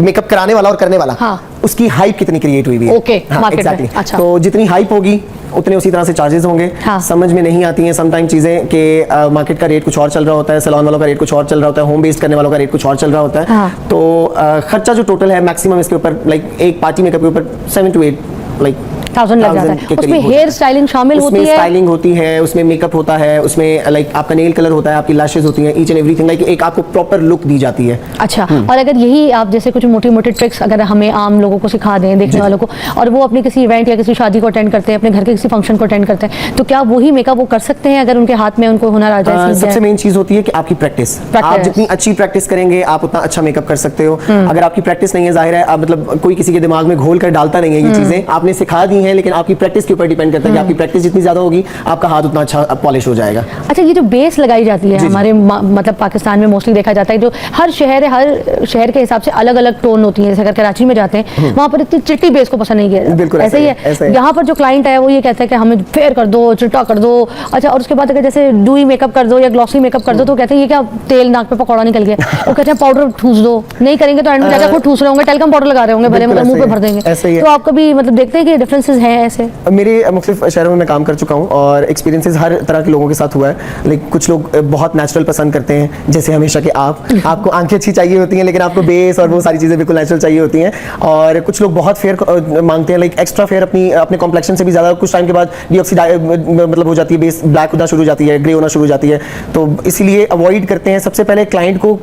Makeup कराने वाला और करने वाला, उसकी हाइप कितनी क्रिएट हुई है। Okay, exactly. तो जितनी हाइप होगी उतने उसी तरह से चार्जेस होंगे। समझ में नहीं आती हैं समटाइम चीजें कि मार्केट का रेट कुछ और चल रहा होता है, सैलून वालों का रेट कुछ और चल रहा होता है, होम बेस्ड करने वालों का रेट कुछ और चल रहा होता है। तो खर्चा जो टोटल है मैक्सिमम इसके ऊपर लाइक एक पार्टी मेकअप के ऊपर 7 to 8 लाइक 1000 लग जाता है। उसमें हेयर स्टाइलिंग शामिल होती है, उसमें स्टाइलिंग होती है, उसमें मेकअप होता है, उसमें लाइक आपका नेल कलर होता है, आपकी लैशेस होती हैं, ईच एंड एवरीथिंग लाइक एक आपको प्रॉपर लुक दी जाती है। अच्छा, और अगर यही आप जैसे कुछ मोटी मोटी ट्रिक्स अगर हमें आम लोगों को सिखा दें, देखने वालों को, और वो अपने किसी इवेंट या किसी शादी को अटेंड करते हैं, अपने घर के किसी फंक्शन को अटेंड करते हैं, तो क्या वही मेकअप वो कर सकते हैं अगर उनके हाथ में उनको हुनर आ जाए? सबसे मेन चीज होती है कि आपकी प्रैक्टिस। आप जितनी अच्छी प्रैक्टिस करेंगे आप उतना अच्छा मेकअप कर सकते हो। अगर आपकी प्रैक्टिस नहीं है, जाहिर है मतलब कोई किसी के दिमाग में घोल कर डालता नहीं है ये चीजें, आपने सिखा दी हैं, लेकिन आपकी प्रैक्टिस के ऊपर डिपेंड करता है कि आपकी प्रैक्टिस जितनी ज्यादा होगी आपका हाथ उतना अच्छा पॉलिश हो जाएगा। अच्छा, ये जो बेस लगाई जाती है हमारे मतलब पाकिस्तान में मोस्टली देखा जाता है, जो हर शहर है, हर शहर के हिसाब से अलग अलग टोन होती है। जैसे अगर कराची में जाते हैं वहाँ पर इतनी चिट्टी बेस को पसंद नहीं किया जाता। बिल्कुल ऐसे ही है। यहाँ पर जो क्लाइंट है वो ये कहता है कि हमें फेयर कर दो, चिट्टा कर दो। अच्छा, और उसके बाद अगर जैसे डूई मेकअप कर दो या ग्लॉसी मेकअप कर दो तो कहते हैं ये क्या तेल नाक पे पकौड़ा निकल गया। वो कहते हैं पाउडर ठूस दो, नहीं करेंगे तो एंड में जाकर खुद ठूस रहे होंगे, टेलकम पाउडर लगा रहे होंगे, भले मतलब मुंह पे भर देंगे। तो आप कभी मतलब देखते हैं कि डिफरेंसेस हैं ऐसे? मेरे मुख्तलिफ शहरों में मैं काम कर चुका हूँ और एक्सपीरियंसेस हर तरह के लोगों के साथ हुआ है। लेकिन कुछ लोग बहुत नेचुरल पसंद करते हैं, जैसे हमेशा कि आपको आंखें अच्छी चाहिए होती हैं लेकिन आपको बेस और वो सारी चीज़ें बिल्कुल नेचुरल चाहिए होती हैं। और कुछ लोग बहुत फेयर मांगते हैं, लाइक एक्स्ट्रा फेयर अपने कॉम्प्लेक्शन से भी ज़्यादा। कुछ टाइम के बाद डीऑक्सीडाइज मतलब हो जाती है, बेस ब्लैक होना शुरू हो जाती है, ग्रे होना शुरू हो जाती है। तो इसीलिए अवॉइड करते हैं। सबसे पहले क्लाइंट को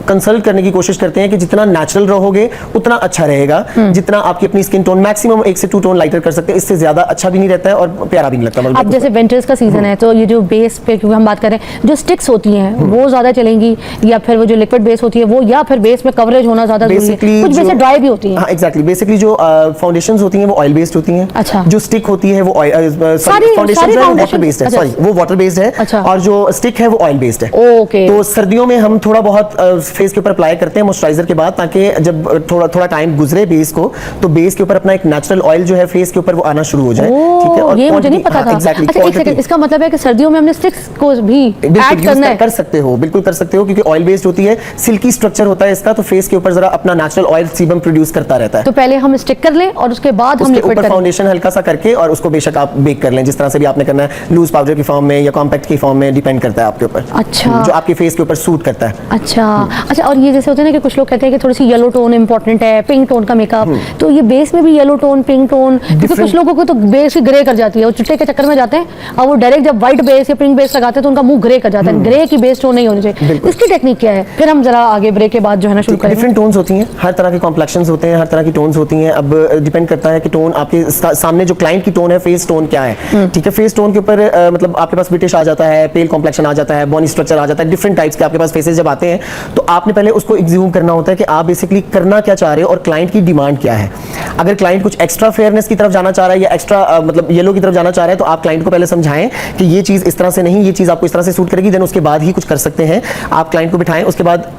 कंसल्ट करने की कोशिश करते हैं कि जितना नेचुरल रहोगे उतना अच्छा रहेगा। जितना आपकी अपनी स्किन टोन मैक्सिमम 1 से 2 टोन लाइटर कर सकते हैं, इससे ज्यादा अच्छा भी नहीं रहता है और प्यारा भी नहीं लगता। अब जैसे विंटर्स का सीजन है तो ये जो बेस पे क्योंकि हम बात करें, जो स्टिक्स होती हैं वो ज्यादा चलेंगी या फिर वो जो लिक्विड बेस होती है वो, या फिर बेस में कवरेज होना ज्यादा जरूरी है? कुछ बेस ड्राई भी होती हैं। हां एग्जैक्टली। बेसिकली जो फाउंडेशंस होती हैं वो ऑयल बेस्ड होती हैं। अच्छा। जो स्टिक होती है वो फाउंडेशन वाटर बेस्ड है, सॉरी वो वाटर बेस्ड है, और जो स्टिक है वो ऑयल बेस्ड है। ओके। तो सर्दियों में हम थोड़ा बहुत फेस के ऊपर अप्लाई करते हैं मॉइस्चराइजर के बाद, ताकि जब थोड़ा टाइम गुजरे बेस को, तो बेस के ऊपर अपना एक नेचुरल ऑयल जो है फेस के ऊपर वो आना शुरू हो जाए। ठीक है, और ये मुझे नहीं पता था। एग्जैक्टली। अच्छा, एक सेकंड, इसका मतलब है कि सर्दियों में हमने स्टिक्स को भी ऐड करना है? कर सकते हो, बिल्कुल कर सकते हो, क्योंकि ऑयल बेस्ड होती है, सिल्की स्ट्रक्चर होता है इसका, तो फेस के ऊपर जरा अपना नेचुरल ऑयल सीबम प्रोड्यूस करता रहता है। तो पहले हम स्टिक कर लें और उसके बाद हम लिक्विड करें, फाउंडेशन हल्का सा करके, और उसको बेशक आप बेक कर लें जिस तरह से भी आपने करना है, लूज पाउडर की फॉर्म में या कॉम्पैक्ट की फॉर्म में, डिपेंड करता है आपके ऊपर। अच्छा। जो आपके फेस के ऊपर सूट करता है। अच्छा। अच्छा, और ये जैसे होता है ना कि कुछ लोग कहते हैं कि थोड़ी सी येलो टोन इंपॉर्टेंट है, पिंक टोन का मेकअप, तो ये बेस में भी येलो टोन, पिंक टोन, क्योंकि कुछ लोगों को तो बेस ही ग्रे कर जाती है, वो चिट्टे के चक्कर में जाते हैं और वो डायरेक्ट जब व्हाइट बेस या पिंक बेस लगाते हैं तो उनका मुंह ग्रे कर जाता है। ग्रे की बेस टोन नहीं होनी चाहिए। इसकी टेक्निक क्या है? फिर हम जरा आगे ब्रेक के बाद जो है ना शुरू करें। डिफरेंट टोन्स होती हैं, हर तरह के कॉम्प्लेक्शंस होते हैं, हर तरह की टोन्स होती हैं। अब डिपेंड करता है कि टोन आपके सामने जो क्लाइंट की टोन है, फेस टोन क्या है। ठीक है, फेस टोन के ऊपर मतलब आपके पास ब्रिटिश आ जाता है, पेल कॉम्प्लेक्शन आ जाता है, बॉडी स्ट्रक्चर आ जाता है, डिफरेंट टाइप्स के आपके पास फेसेस जब आते हैं, तो आपने पहले उसको एग्ज्यूम करना होता है कि आप बेसिकली करना क्या चाह रहे हो और क्लाइंट की डिमांड क्या है। अगर क्लाइंट कुछ एक्स्ट्रा फेयरनेस की तरफ जाना चाह रहा है या एक्स्ट्रा मतलब येलो की तरफ जाना चाह रहा है, तो आप क्लाइंट को पहले समझाएं कि ये चीज इस तरह से नहीं, ये चीज आपको इस तरह से सूट करेगी, देन उसके बाद ही कुछ कर सकते हैं। आप क्लाइंट को बिठाएं, उसके बाद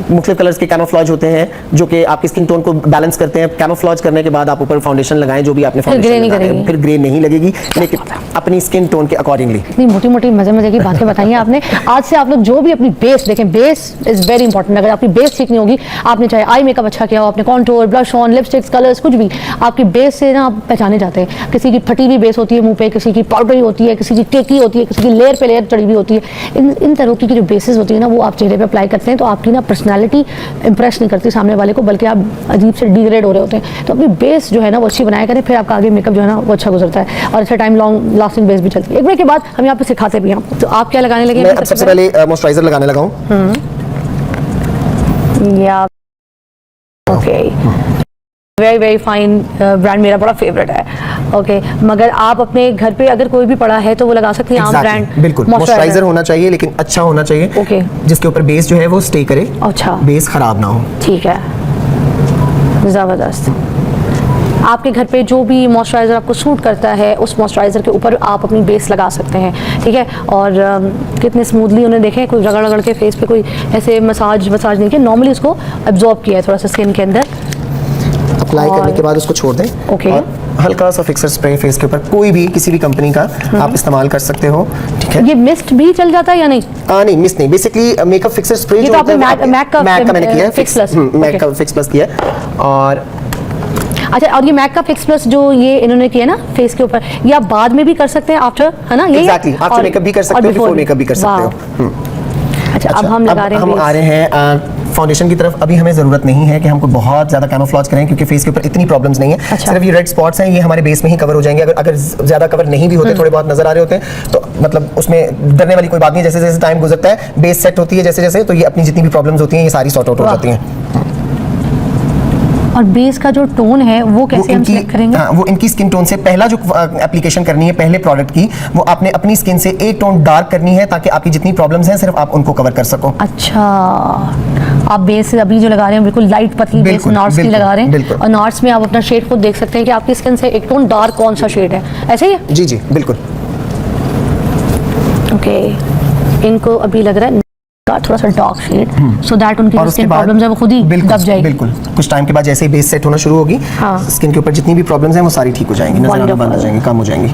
मुख्तलिफ कलर्स के कैमोफ्लेज होते हैं जो कि आपकी स्किन टोन को बैलेंस करते हैं। कैमोफ्लेज करने के बाद आप ऊपर फाउंडेशन लगाएं, जो भी आपने फाउंडेशन फिर ग्रे नहीं लगेगी, लेकिन अपनी स्किन टोन के अकॉर्डिंगली। इतनी मोटी मोटी मजे की बातें बताई हैं आपने। आज से आप लोग जो भी अपनी बेस देखें, बेस इज वेरी इंपॉर्टेंट। अगर आपकी बेस ठीक नहीं होगी, आपने चाहे आई मेकअप अच्छा किया हो, आपने contour, blush on, lipsticks, colours कुछ भी, आपकी बेस से ना आप पहचाने जाते हैं। किसी की फटी हुई बेस होती है मुंह पे, किसी की पाउडरी होती है, किसी की टेकी होती है, किसी की लेयर पे लेयर चढ़ी हुई होती है। इन तरह की जो बेसिस होती है ना, वो आप चेहरे पे अप्लाई करते हैं तो आपकी ना पर्सनैलिटी इंप्रेस नहीं करती सामने वाले को, बल्कि आप अजीब से डिग्रेड हो रहे होते हैं। तो अपनी बेस जो है ना वो अच्छी बनाया करें, फिर आपका आगे मेकअप जो है ना वो अच्छा गुजरता है और अच्छा टाइम लॉन्ग लास्टिंग बेस भी चलती है। एक ब्रेक के बाद हम यहाँ पे सिखाते भी हैं। तो आप क्या लगाने लगे? मैं सबसे पहले मॉइस्चराइजर लगाने लगा हूं। या okay, very very fine brand, मेरा बड़ा फेवरेट है। ओके, मगर आप अपने घर पे अगर कोई भी पड़ा है तो वो लगा सकते हैं आम ब्रांड। बिल्कुल, मॉइस्चराइजर होना चाहिए लेकिन अच्छा होना चाहिए। ओके, जिसके ऊपर बेस जो है वो स्टे करे। अच्छा, बेस खराब ना हो। ठीक है, जबरदस्त। आपके घर पे जो भी मॉइस्चराइज़र आपको सूट करता है उस मॉइस्चराइज़र के ऊपर आप अपनी बेस लगा सकते हैं। ठीक है, और कितने स्मूथली उन्हें देखें, कोई रगड़ रगड़ के फेस पे कोई ऐसे मसाज नहीं किया, नॉर्मली उसको एब्जॉर्ब किया है थोड़ा सा स्किन के अंदर। अप्लाई करने के बाद उसको छोड़ दें। ओके, और हल्का सा फिक्सर स्प्रे फेस के ऊपर कोई भी किसी भी कंपनी का आप इस्तेमाल कर सकते हो। ठीक है। ये मिस्ट भी चल जाता है या नहीं? नहीं, मिस नहीं, बेसिकली मेकअप फिक्सर स्प्रे ये जो तो होता है आपने मैक का मैंने किया है फिक्स प्लस, मैक का फिक्स प्लस किया है। और अच्छा, और ये मैक का फिक्स प्लस जो ये इन्होंने किया ना फेस के ऊपर, ये आप बाद में भी कर सकते हैं आफ्टर, है ना? ये एग्जैक्टली, आफ्टर मेकअप भी कर सकते हो, बिफोर मेकअप भी कर सकते हो। अच्छा, अब हम लगा रहे हैं हम आ रहे हैं फाउंडेशन की तरफ। अभी हमें ज़रूरत नहीं है कि हमको बहुत ज़्यादा कैमोफ्लेज करें, क्योंकि फेस के ऊपर इतनी प्रॉब्लम्स नहीं है। अच्छा। सिर्फ ये रेड स्पॉट्स हैं, ये हमारे बेस में ही कवर हो जाएंगे। अगर ज़्यादा कवर नहीं भी होते, थोड़े बहुत नजर आ रहे होते हैं, तो मतलब उसमें डरने वाली कोई बात नहीं। जैसे जैसे टाइम गुजरता है, बेस सेट होती है जैसे जैसे, तो ये अपनी जितनी भी प्रॉब्लम्स होती हैं ये सारी सॉर्ट आउट हो जाती हैं। और बेस का जो टोन है वो कैसे हम सेलेक्ट करेंगे? वो इनकी स्किन टोन से पहला जो एप्लीकेशन करनी है पहले प्रोडक्ट की, वो आपने अपनी स्किन से एक टोन डार्क करनी है, ताकि आपकी जितनी प्रॉब्लम्स हैं सिर्फ आप उनको कवर कर सको। अच्छा, आप बेस अभी जो लगा रहे हैं बिल्कुल लाइट पतली बेस बिल्कुल, नॉट्स की बिल्कुल, लगा रहे हैं, बिल्कुल। और नॉट्स में आप अपना शेड खुद देख सकते हैं कि आपकी स्किन से एक टोन डार्क कौन सा शेड है, ऐसे ही है? जी जी बिल्कुल। ओके, इनको अभी लग रहा है थोड़ा सा डार्क शेड, सो दैट उनकी जो स्किन प्रॉब्लम्स है वो खुद ही दब जाएगी। बिल्कुल, कुछ टाइम के बाद जैसे ही बेस सेट होना शुरू होगी, हाँ। स्किन के ऊपर जितनी भी प्रॉब्लम्स हैं वो सारी ठीक हो जाएंगी, नजर आना बंद हो Wonderful. जाएंगी, कम हो जाएंगी।